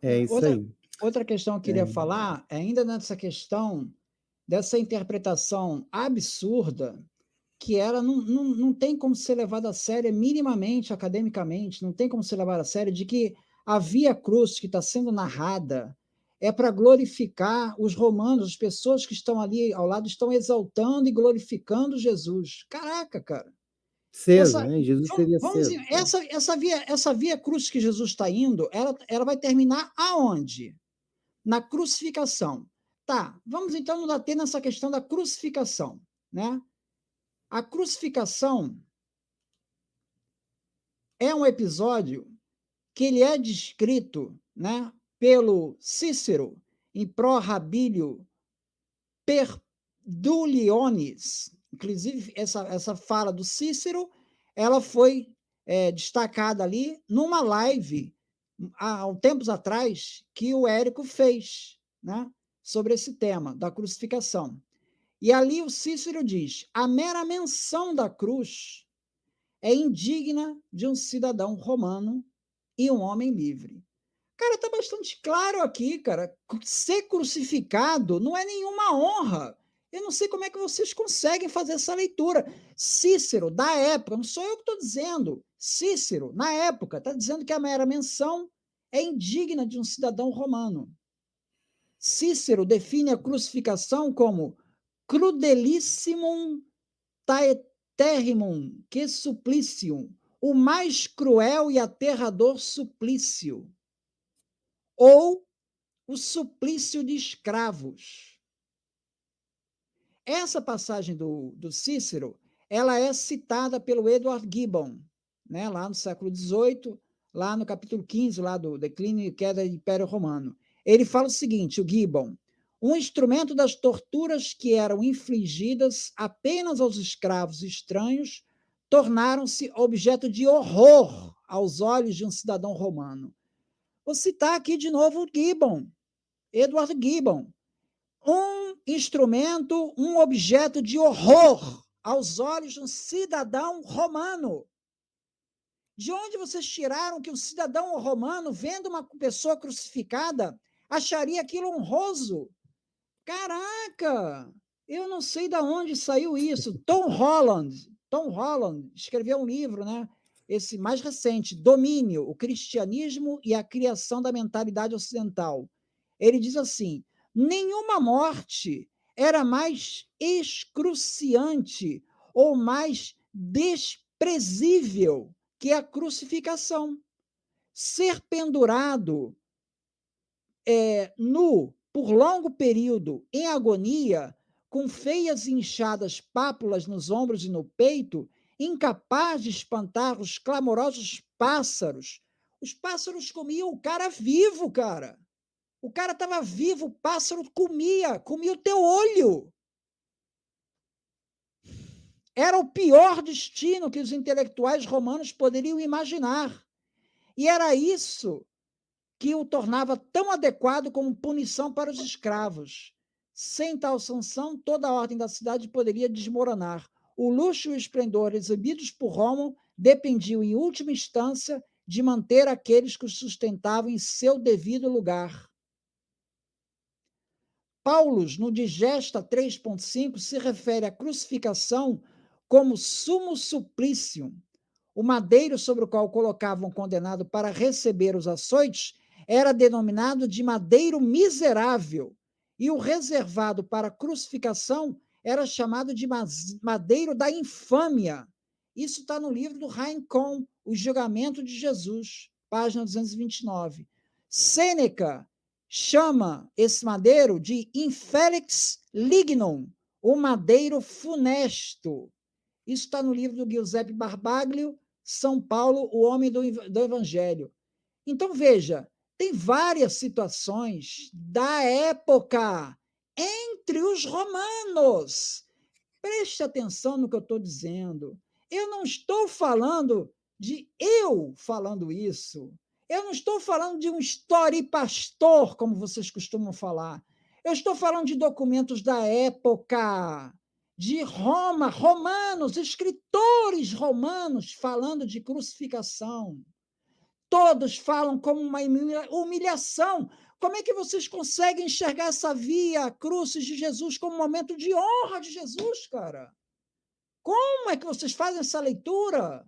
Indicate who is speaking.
Speaker 1: É isso
Speaker 2: Outra,
Speaker 1: aí.
Speaker 2: outra questão que eu queria falar, ainda nessa questão dessa interpretação absurda, que ela não tem como ser levada a sério minimamente, academicamente, não tem como ser levada a sério, de que a Via Cruz que está sendo narrada é para glorificar os romanos, as pessoas que estão ali ao lado estão exaltando e glorificando Jesus. Caraca, cara!
Speaker 1: César,
Speaker 2: Essa,
Speaker 1: né? Jesus seria
Speaker 2: vamos,
Speaker 1: César.
Speaker 2: essa via cruz que Jesus está indo, ela vai terminar aonde? Na crucificação. Tá, vamos então nos ater nessa questão da crucificação, né? A crucificação é um episódio que ele é descrito, né, pelo Cícero em Pro-Habilio Perduliones. Inclusive, essa fala do Cícero, ela foi destacada ali numa live há tempos atrás que o Érico fez, né, sobre esse tema da crucificação. E ali o Cícero diz: a mera menção da cruz é indigna de um cidadão romano e um homem livre. Cara, tá bastante claro aqui, cara. Ser crucificado não é nenhuma honra. Eu não sei como é que vocês conseguem fazer essa leitura. Cícero, da época, não sou eu que estou dizendo. Cícero, na época, está dizendo que a mera menção é indigna de um cidadão romano. Cícero define a crucificação como crudelissimum taeterrimum, que suplicium, o mais cruel e aterrador suplício, ou o suplício de escravos. Essa passagem do Cícero, ela é citada pelo Edward Gibbon, né, lá no século XVIII, lá no capítulo 15, lá do Declínio e Queda do Império Romano. Ele fala o seguinte, o Gibbon: um instrumento das torturas que eram infligidas apenas aos escravos estranhos tornaram-se objeto de horror aos olhos de um cidadão romano. Vou citar aqui de novo o Gibbon, Edward Gibbon. Um instrumento, um objeto de horror aos olhos de um cidadão romano. De onde vocês tiraram que um cidadão romano, vendo uma pessoa crucificada, acharia aquilo honroso? Caraca! Eu não sei de onde saiu isso. Tom Holland escreveu um livro, né? Esse mais recente, Domínio, o Cristianismo e a Criação da Mentalidade Ocidental. Ele diz assim: nenhuma morte era mais excruciante ou mais desprezível que a crucificação. Ser pendurado nu por longo período em agonia, com feias e inchadas pápulas nos ombros e no peito, incapaz de espantar os clamorosos pássaros. Os pássaros comiam o cara vivo, cara. O cara estava vivo, o pássaro comia o teu olho. Era o pior destino que os intelectuais romanos poderiam imaginar. E era isso que o tornava tão adequado como punição para os escravos. Sem tal sanção, toda a ordem da cidade poderia desmoronar. O luxo e o esplendor exibidos por Rômulo dependiam, em última instância, de manter aqueles que os sustentavam em seu devido lugar. Paulus, no Digesta 3.5, se refere à crucificação como sumo suplicium. O madeiro sobre o qual colocavam o condenado para receber os açoites era denominado de madeiro miserável, e o reservado para a crucificação era chamado de madeiro da infâmia. Isso está no livro do Rincon, O Julgamento de Jesus, página 229. Sêneca chama esse madeiro de infelix lignum, o madeiro funesto. Isso está no livro do Giuseppe Barbaglio, São Paulo, o homem do Evangelho. Então, veja, tem várias situações da época entre os romanos. Preste atenção no que eu estou dizendo. Eu não estou falando de eu falando isso. Eu não estou falando de um pastor, como vocês costumam falar. Eu estou falando de documentos da época, de Roma, romanos, escritores romanos falando de crucificação. todos falam como uma humilhação. Como é que vocês conseguem enxergar essa via crucis de Jesus como um momento de honra de Jesus, cara? Como é que vocês fazem essa leitura?